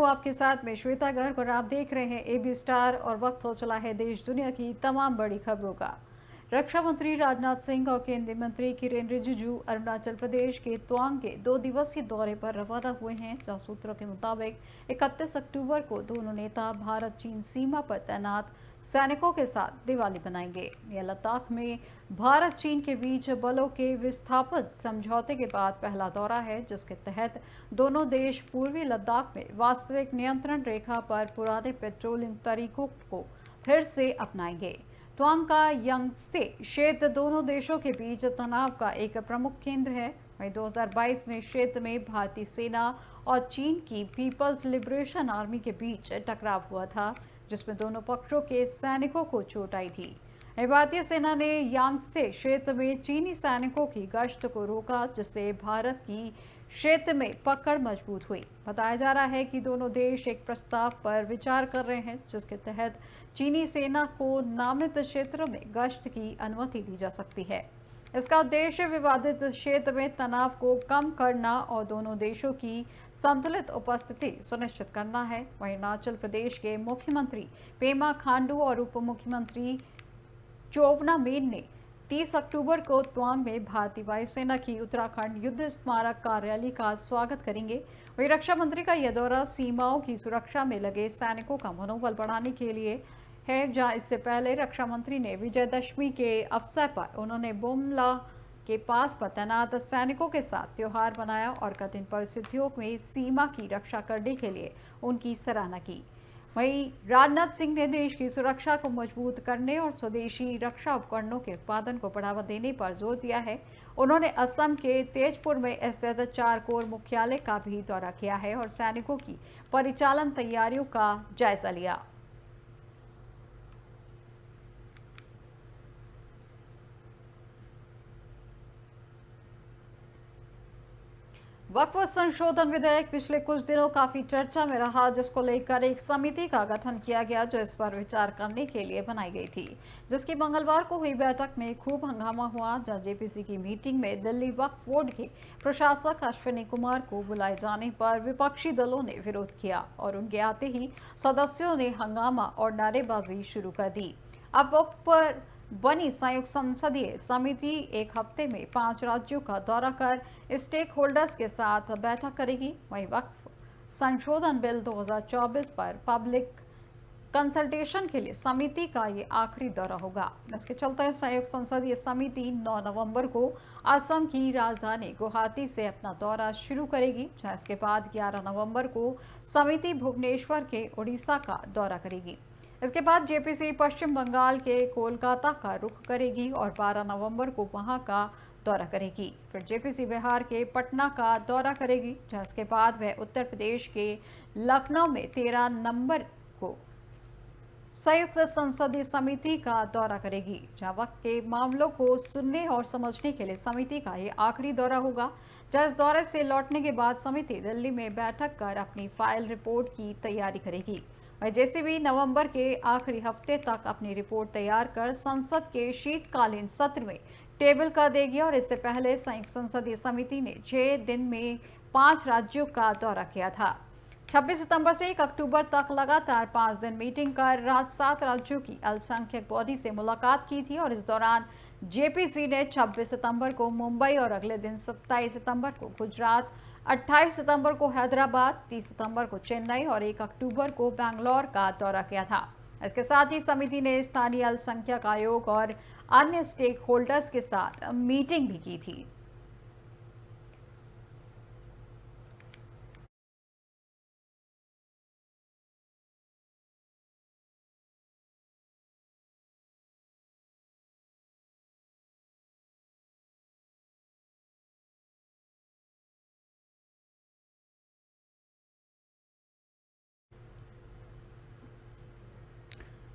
हूँ आपके साथ में श्वेता गर्ग और आप देख रहे हैं एबी स्टार और वक्त हो चला है देश दुनिया की तमाम बड़ी खबरों का। रक्षा मंत्री राजनाथ सिंह और केंद्रीय मंत्री किरेन रिजिजू अरुणाचल प्रदेश के तवांग के 2 दिवसीय दौरे पर रवाना हुए हैं, जहां सूत्रों के मुताबिक 31 अक्टूबर को दोनों नेता भारत चीन सीमा पर तैनात सैनिकों के साथ दिवाली मनाएंगे। यह लद्दाख में भारत चीन के बीच बलों के विस्थापन समझौते के बाद पहला दौरा है, जिसके तहत दोनों देश पूर्वी लद्दाख में वास्तविक नियंत्रण रेखा पर पुराने पेट्रोलिंग तरीकों को फिर से अपनाएंगे। तवांग का यंगत्से क्षेत्र दोनों देशों के बीच तनाव का एक प्रमुख केंद्र है। वहीं 2022 में क्षेत्र में भारतीय सेना और चीन की पीपल्स लिबरेशन आर्मी के बीच टकराव हुआ था, जिसमें दोनों पक्षों के सैनिकों को चोट आई थी। भारतीय सेना ने यांगत्से क्षेत्र में चीनी सैनिकों की गश्त को रोका, जिससे भारत की क्षेत्र में पकड़ मजबूत हुई। बताया जा रहा है कि दोनों देश एक प्रस्ताव पर विचार कर रहे हैं, जिसके तहत चीनी सेना को नामित क्षेत्रों में गश्त की अनुमति दी जा सकती है। इसका उद्देश्य विवादित क्षेत्र में तनाव को कम करना और दोनों देशों की संतुलित उपस्थिति सुनिश्चित करना है। वहीं अरुणाचल प्रदेश के मुख्यमंत्री पेमा खांडू और उप मुख्यमंत्री चोवना मेन ने 30 अक्टूबर को तवांग में भारतीय वायुसेना की उत्तराखंड युद्ध स्मारक कार्यालय का स्वागत करेंगे। वहीं रक्षा मंत्री का यह दौरा सीमाओं की सुरक्षा में लगे सैनिकों का मनोबल बढ़ाने के लिए है, जहां इससे पहले रक्षा मंत्री ने विजयदशमी के अवसर पर उन्होंने बोमला के पास पर तैनात सैनिकों के साथ त्योहार मनाया और कठिन परिस्थितियों में सीमा की रक्षा करने के लिए उनकी सराहना की। वहीं राजनाथ सिंह ने देश की सुरक्षा को मजबूत करने और स्वदेशी रक्षा उपकरणों के उत्पादन को बढ़ावा देने पर जोर दिया है। उन्होंने असम के तेजपुर में स्थित 4 कोर मुख्यालय का भी दौरा किया है और सैनिकों की परिचालन तैयारियों का जायजा लिया। वक्फ संशोधन विधेयक पिछले कुछ दिनों काफी चर्चा में रहा, जिसको लेकर एक समिति का गठन किया गया, जो इस पर विचार करने के लिए बनाई गई थी, जिसकी मंगलवार को हुई बैठक में खूब हंगामा हुआ, जहां जेपीसी की मीटिंग में दिल्ली वक्फ बोर्ड के प्रशासक अश्विनी कुमार को बुलाए जाने पर विपक्षी दलों ने विरोध किया और उनके आते ही सदस्यों ने हंगामा और नारेबाजी शुरू कर दी। अब वक्फ पर बनी संयुक्त संसदीय समिति एक हफ्ते में 5 राज्यों का दौरा कर स्टेक होल्डर्स के साथ बैठक करेगी। वहीं वक्फ संशोधन बिल 2024 पर पब्लिक कंसल्टेशन के लिए समिति का ये आखिरी दौरा होगा। इसके चलते संयुक्त संसदीय समिति 9 नवंबर को असम की राजधानी गुवाहाटी से अपना दौरा शुरू करेगी, जहां इसके बाद 11 नवंबर को समिति भुवनेश्वर के उड़ीसा का दौरा करेगी। इसके बाद जेपीसी पश्चिम बंगाल के कोलकाता का रुख करेगी और 12 नवंबर को वहां का दौरा करेगी। फिर जेपीसी बिहार के पटना का दौरा करेगी, जहां इसके बाद वह उत्तर प्रदेश के लखनऊ में 13 नवंबर को संयुक्त संसदीय समिति का दौरा करेगी, जहां वक्त के मामलों को सुनने और समझने के लिए समिति का ये आखिरी दौरा होगा। जहां इस दौरे से लौटने के बाद समिति दिल्ली में बैठक कर अपनी फाइल रिपोर्ट की तैयारी करेगी। जैसे भी नवंबर के आखिरी हफ्ते तक अपनी रिपोर्ट तैयार कर संसद के शीतकालीन सत्र में टेबल कर देगी और इससे पहले संयुक्त संसदीय समिति ने 6 दिन में 5 राज्यों का दौरा किया था। 26 सितंबर से 1 अक्टूबर तक लगातार 5 दिन मीटिंग कर 7 राज्यों की अल्पसंख्यक बॉडी से मुलाकात की थी और इस दौरान जेपीसी ने 26 सितंबर को मुंबई और अगले दिन 27 सितंबर को गुजरात, 28 सितंबर को हैदराबाद, 30 सितंबर को चेन्नई और 1 अक्टूबर को बैंगलोर का दौरा किया था। इसके साथ ही समिति ने स्थानीय अल्पसंख्यक आयोग और अन्य स्टेक होल्डर्स के साथ मीटिंग भी की थी।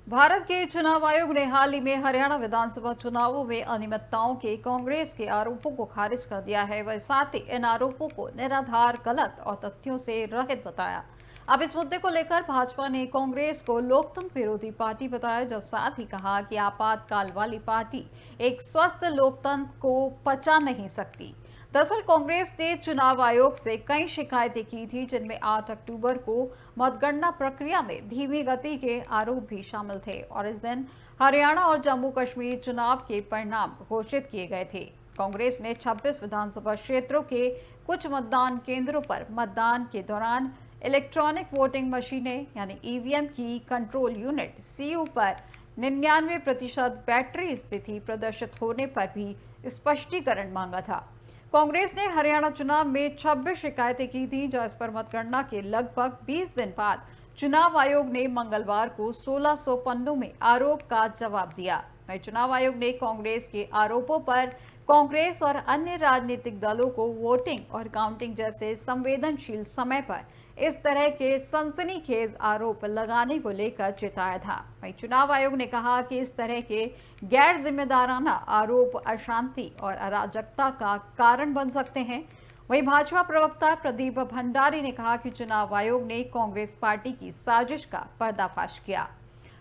भारत के चुनाव आयोग ने हाल ही में हरियाणा विधानसभा चुनावों में अनियमितताओं के कांग्रेस के आरोपों को खारिज कर दिया है। वह साथ ही इन आरोपों को निराधार, गलत और तथ्यों से रहित बताया। अब इस मुद्दे को लेकर भाजपा ने कांग्रेस को लोकतंत्र विरोधी पार्टी बताया, जो साथ ही कहा कि आपातकाल वाली पार्टी एक स्वस्थ लोकतंत्र को पचा नहीं सकती। दरअसल कांग्रेस ने चुनाव आयोग से कई शिकायतें की थी, जिनमें 8 अक्टूबर को मतगणना प्रक्रिया में धीमी गति के आरोप भी शामिल थे और इस दिन हरियाणा और जम्मू कश्मीर चुनाव के परिणाम घोषित किए गए थे। कांग्रेस ने 26 विधानसभा क्षेत्रों के कुछ मतदान केंद्रों पर मतदान के दौरान इलेक्ट्रॉनिक वोटिंग मशीनें यानी ईवीएम की कंट्रोल यूनिट सीयू पर 99% बैटरी स्थिति प्रदर्शित होने पर भी स्पष्टीकरण मांगा था। कांग्रेस ने हरियाणा चुनाव में 26 शिकायतें की थी, जहां इस पर मतगणना के लगभग 20 दिन बाद चुनाव आयोग ने मंगलवार को 1600 पन्नों में आरोप का जवाब दिया। वहीं चुनाव आयोग ने कांग्रेस के आरोपों पर कांग्रेस और अन्य राजनीतिक दलों को वोटिंग और काउंटिंग जैसे संवेदनशील समय पर इस तरह के सनसनीखेज आरोप लगाने को लेकर चेताया था। वहीं चुनाव आयोग ने कहा कि इस तरह के गैर जिम्मेदाराना आरोप अशांति और अराजकता का कारण बन सकते हैं। वहीं भाजपा प्रवक्ता प्रदीप भंडारी ने कहा कि चुनाव आयोग ने कांग्रेस पार्टी की साजिश का पर्दाफाश किया।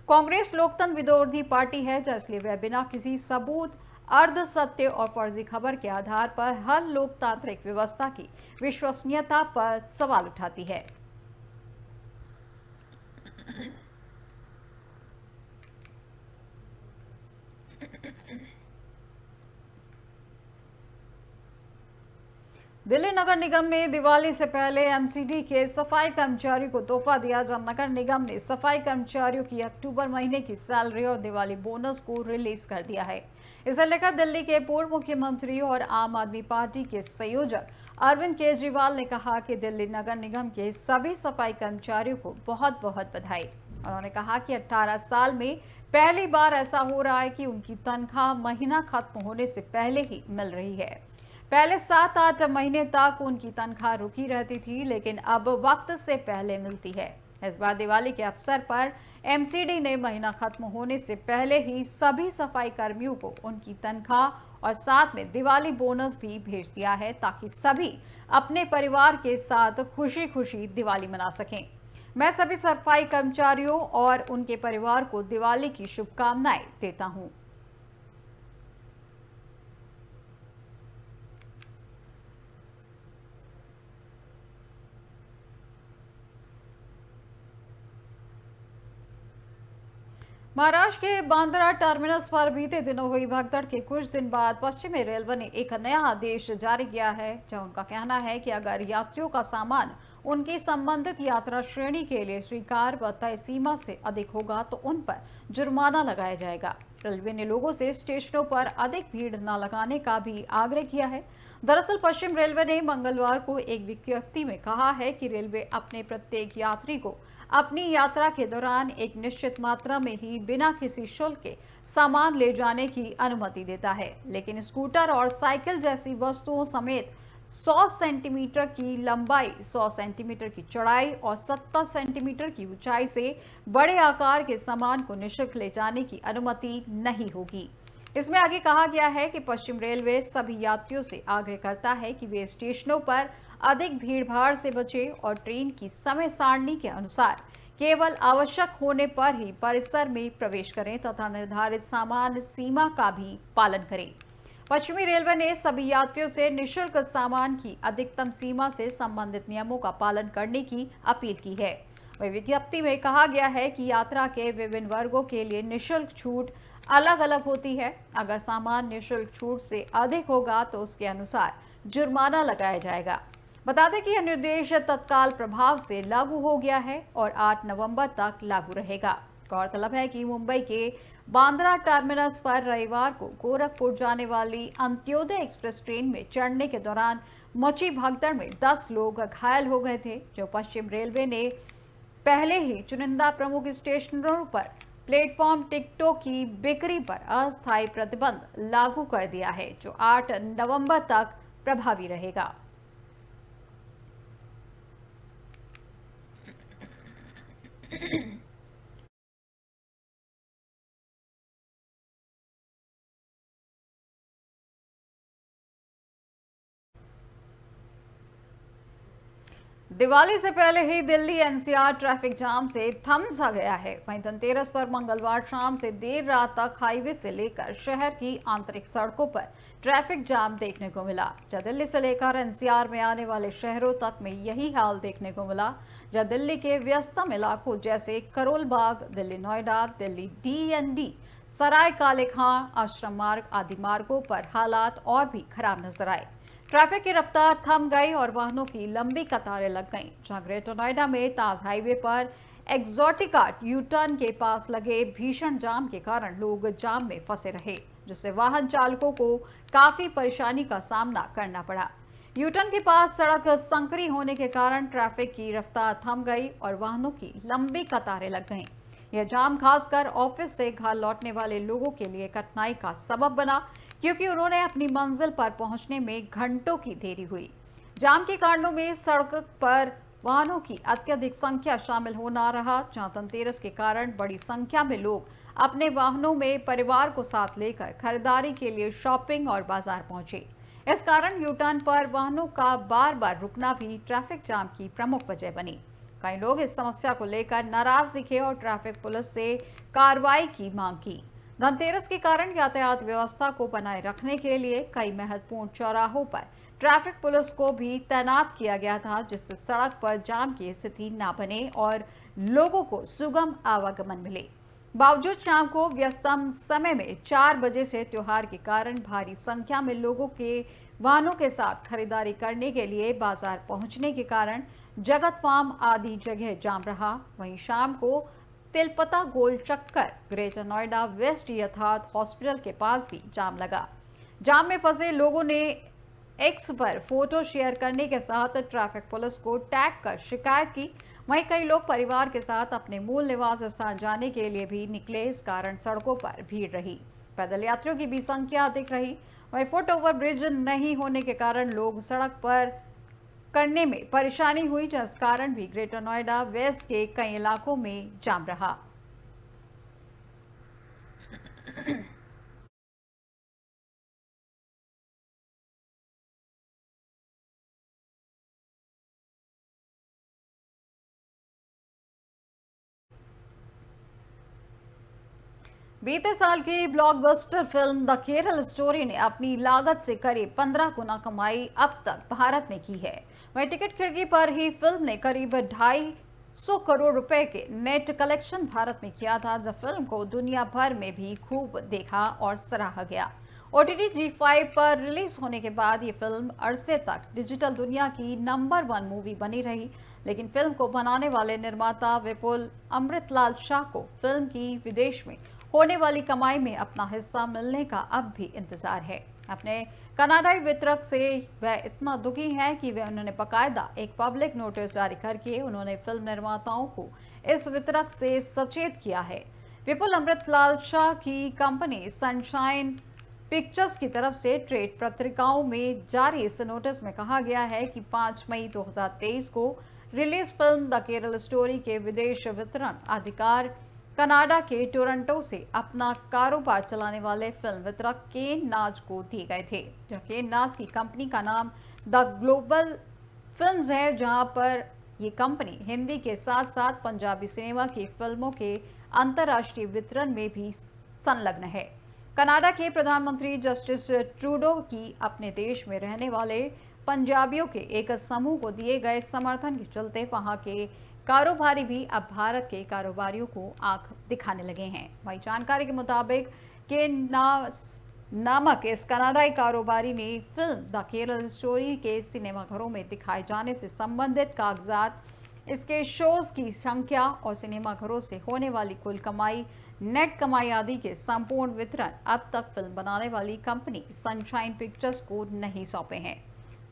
कांग्रेस लोकतंत्र विरोधी पार्टी है, इसलिए वह बिना किसी सबूत, अर्ध सत्य और फर्जी खबर के आधार पर हर लोकतांत्रिक व्यवस्था की विश्वसनीयता पर सवाल उठाती है। दिल्ली नगर निगम ने दिवाली से पहले एमसीडी के सफाई कर्मचारियों को तोहफा दिया, जब नगर निगम ने सफाई कर्मचारियों की अक्टूबर महीने की सैलरी और दिवाली बोनस को रिलीज कर दिया है। इसे लेकर दिल्ली के पूर्व मुख्यमंत्री और आम आदमी पार्टी के संयोजक अरविंद केजरीवाल ने कहा कि दिल्ली नगर निगम के सभी सफाई कर्मचारियों को बहुत बहुत बधाई। उन्होंने कहा कि 18 साल में पहली बार ऐसा हो रहा है कि उनकी तनख्वाह महीना खत्म होने से पहले ही मिल रही है। पहले 7-8 महीने तक उनकी तनख्वाह रुकी रहती थी, लेकिन अब वक्त से पहले मिलती है। इस बार दिवाली के अवसर पर एमसीडी ने महीना खत्म होने से पहले ही सभी सफाई कर्मियों को उनकी तनख्वाह और साथ में दिवाली बोनस भी भेज दिया है, ताकि सभी अपने परिवार के साथ खुशी खुशी दिवाली मना सकें। मैं सभी सफाई कर्मचारियों और उनके परिवार को दिवाली की शुभकामनाएं देता हूं। महाराष्ट्र के बांद्रा टर्मिनस पर बीते दिनों हुई भगदड़ के कुछ दिन बाद पश्चिमी रेलवे ने एक नया आदेश जारी किया है, जहां उनका कहना है कि अगर यात्रियों का सामान उनकी संबंधित यात्रा श्रेणी के लिए स्वीकार व तय सीमा से अधिक होगा तो उन पर जुर्माना लगाया जाएगा। रेलवे ने लोगों से स्टेशनों पर अधिक भीड़ न लगाने का भी आग्रह किया है। दरअसल पश्चिम रेलवे ने मंगलवार को एक विज्ञप्ति में कहा है कि रेलवे अपने प्रत्येक यात्री को अपनी यात्रा के दौरान एक निश्चित मात्रा में ही बिना किसी शुल्क के सामान ले जाने की अनुमति देता है, लेकिन स्कूटर और साइकिल जैसी वस्तुओं समेत 100 सेंटीमीटर की लंबाई, 100 सेंटीमीटर की चौड़ाई और 70 सेंटीमीटर की ऊंचाई से बड़े आकार के सामान को निःशुल्क ले जाने की अनुमति नहीं होगी। इसमें आगे कहा गया है कि पश्चिम रेलवे सभी यात्रियों से आग्रह करता है कि वे स्टेशनों पर अधिक भीड़भाड़ से बचें और ट्रेन की समय सारणी के अनुसार केवल आवश्यक होने पर ही परिसर में प्रवेश करें तथा निर्धारित सामान सीमा का भी पालन करें। पश्चिमी रेलवे ने सभी यात्रियों से निःशुल्क सामान की अधिकतम सीमा से संबंधित नियमों का पालन करने की अपील की है। वही विज्ञप्ति में कहा गया है कि यात्रा के विभिन्न वर्गों के लिए निःशुल्क छूट अलग अलग होती है। अगर सामान निःशुल्क छूट से अधिक होगा तो उसके अनुसार जुर्माना लगाया जाएगा। बता दें कि यह निर्देश तत्काल प्रभाव से लागू हो गया है और 8 नवंबर तक लागू रहेगा। गौरतलब है कि मुंबई के बांद्रा टर्मिनस पर रविवार को गोरखपुर जाने वाली अंत्योदय एक्सप्रेस ट्रेन में चढ़ने के दौरान मची भगदड़ में 10 लोग घायल हो गए थे, जो पश्चिम रेलवे ने पहले ही चुनिंदा प्रमुख स्टेशनों पर प्लेटफॉर्म टिकटों की बिक्री पर अस्थायी प्रतिबंध लागू कर दिया है, जो 8 नवंबर तक प्रभावी रहेगा। दिवाली से पहले ही दिल्ली एनसीआर ट्रैफिक जाम से थम सा गया है। वहीं धनतेरस पर मंगलवार शाम से देर रात तक हाईवे से लेकर शहर की आंतरिक सड़कों पर ट्रैफिक जाम देखने को मिला। जहां दिल्ली से लेकर एनसीआर में आने वाले शहरों तक में यही हाल देखने को मिला। जहां दिल्ली के व्यस्तम इलाकों जैसे करोल बाग, दिल्ली नोएडा, दिल्ली डीएनडी, सराय काले खां, आश्रम मार्ग आदि मार्गों पर हालात और भी खराब नजर आए। ट्रैफिक की रफ्तार थम गई और वाहनों की लंबी कतारें लग गईं। जहां ग्रेटर नोएडा में ताज हाईवे पर एक्सोटिका यू टर्न के पास लगे भीषण जाम के कारण लोग जाम में फंसे रहे, जिससे वाहन चालकों को काफी परेशानी का सामना करना पड़ा। यू टर्न के पास सड़क संकरी होने के कारण ट्रैफिक की रफ्तार थम गई और वाहनों की लंबी कतारें लग गईं। यह जाम खासकर ऑफिस से घर लौटने वाले लोगों के लिए कठिनाई का सबब बना, क्योंकि उन्होंने अपनी मंजिल पर पहुंचने में घंटों की देरी हुई। जाम के कारणों में सड़क पर वाहनों की अत्यधिक संख्या शामिल होना रहा, जहां धनतेरस के कारण बड़ी संख्या में लोग अपने वाहनों में परिवार को साथ लेकर खरीदारी के लिए शॉपिंग और बाजार पहुंचे। इस कारण यू टर्न पर वाहनों का बार बार रुकना भी ट्रैफिक जाम की प्रमुख वजह बनी। कई लोग इस समस्या को लेकर नाराज दिखे और ट्रैफिक पुलिस से कार्रवाई की मांग की। धनतेरस के कारण यातायात व्यवस्था को बनाए रखने के लिए कई महत्वपूर्ण चौराहों पर ट्रैफिक पुलिस को भी तैनात किया गया था, जिससे सड़क पर जाम की स्थिति न बने और लोगों को सुगम आवागमन मिले। बावजूद शाम को व्यस्तम समय में 4 बजे से त्योहार के कारण भारी संख्या में लोगों के वाहनों के साथ खरीदारी करने के लिए बाजार पहुंचने के कारण जगत फार्म आदि जगह जाम रहा। वहीं शाम को तिलपता गोल चक्कर, ग्रेटर नोएडा वेस्ट यथार्थ हॉस्पिटल के पास भी जाम लगा। जाम में फंसे लोगों ने एक्स पर फोटो शेयर करने के साथ ट्रैफिक पुलिस को टैग कर शिकायत की। वहीं कई लोग परिवार के साथ अपने मूल निवास स्थान जाने के लिए भी निकले। इस कारण सड़कों पर भीड़ रही, पैदल यात्रियों की भी संख्या अधिक रही। वहीं फुट ओवर ब्रिज नहीं होने के कारण लोग सड़क पर करने में परेशानी हुई, जिस कारण भी ग्रेटर नोएडा वेस्ट के कई इलाकों में जाम रहा। बीते साल की blockbuster film the Kerala story ने अपनी लागत से करीब 15 गुना कमाई अब तक भारत में की है। वहीं टिकट खिड़की पर ही फिल्म ने करीब 250 करोड़ रुपए के नेट कलेक्शन भारत में किया था, जब फिल्म को दुनिया भर में भी खूब देखा और सराहा गया। OTT G5 पर रिलीज होने के बाद ये फिल्म अरसे तक डिजिटल दुनिया की नंबर 1 मूवी बनी रही, लेकिन फिल्म को बनाने वाले निर्माता विपुल अमृतलाल शाह को फिल्म की विदेश में होने वाली कमाई में अपना हिस्सा मिलने का अब भी इंतजार है। अपने कनाडाई वितरक से वह इतना दुखी है कि वे उन्होंने बाकायदा एक पब्लिक नोटिस जारी करके उन्होंने फिल्म निर्माताओं को इस वितरक से सचेत किया है। विपुल अमृतलाल शाह की कंपनी सनशाइन पिक्चर्स की तरफ से ट्रेड पत्रिकाओं में जारी इस नोटिस में कहा गया है कि 5 मई 2023 को release film the Kerala story के विदेश वितरण अधिकार कनाडा के टोरंटो से अपना कारोबार चलाने वाले फिल्म वितरक केन नाज को दिए गए थे। केन नाज की कंपनी का नाम द ग्लोबल फिल्म्स है, जहां पर ये कंपनी हिंदी के साथ साथ पंजाबी सिनेमा की फिल्मों के अंतर्राष्ट्रीय वितरण में भी संलग्न है। कनाडा के प्रधानमंत्री जस्टिस ट्रूडो की अपने देश में रहने वाले पंजाबियों के एक समूह को दिए गए समर्थन के चलते वहां के कारोबारी भी अब भारत के कारोबारियों को आंख दिखाने लगे हैं। वही जानकारी के मुताबिक के नामक इस कनाडाई कारोबारी ने फिल्म द केरल स्टोरी के सिनेमाघरों में दिखाए जाने से संबंधित कागजात, इसके शोज की संख्या और सिनेमाघरों से होने वाली कुल कमाई, नेट कमाई आदि के संपूर्ण वितरण अब तक फिल्म बनाने वाली कंपनी सनशाइन पिक्चर्स को नहीं सौंपे हैं।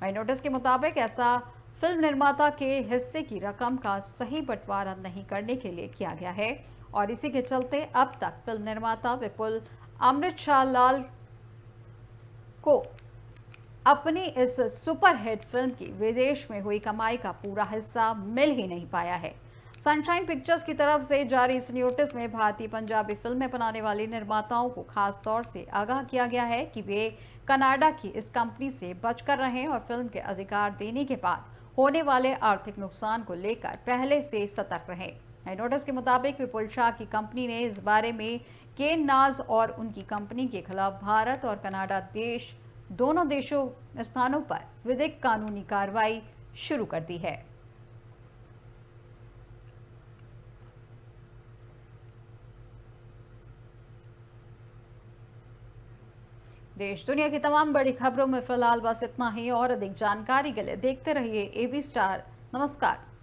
वही नोटिस के मुताबिक ऐसा फिल्म निर्माता के हिस्से की रकम का सही बंटवारा नहीं करने के लिए किया गया है और इसी के चलते अब तक फिल्म निर्माता विपुल अमृतलाल को अपनी इस सुपरहिट फिल्म की विदेश में हुई कमाई का पूरा हिस्सा मिल ही नहीं पाया है। सनशाइन पिक्चर्स की तरफ से जारी इस नोटिस में भारतीय पंजाबी फिल्में बनाने वाले निर्माताओं को खास तौर से आगाह किया गया है कि वे कनाडा की इस कंपनी से बचकर रहें और फिल्म के अधिकार देने के बाद होने वाले आर्थिक नुकसान को लेकर पहले से सतर्क रहें। नए नोटिस के मुताबिक विपुल शाह की कंपनी ने इस बारे में केन नाज और उनकी कंपनी के खिलाफ भारत और कनाडा दोनों देशों स्थानों पर विधिक कानूनी कार्रवाई शुरू कर दी है। देश दुनिया की तमाम बड़ी खबरों में फिलहाल बस इतना ही और अधिक जानकारी के लिए देखते रहिए एबी स्टार। नमस्कार।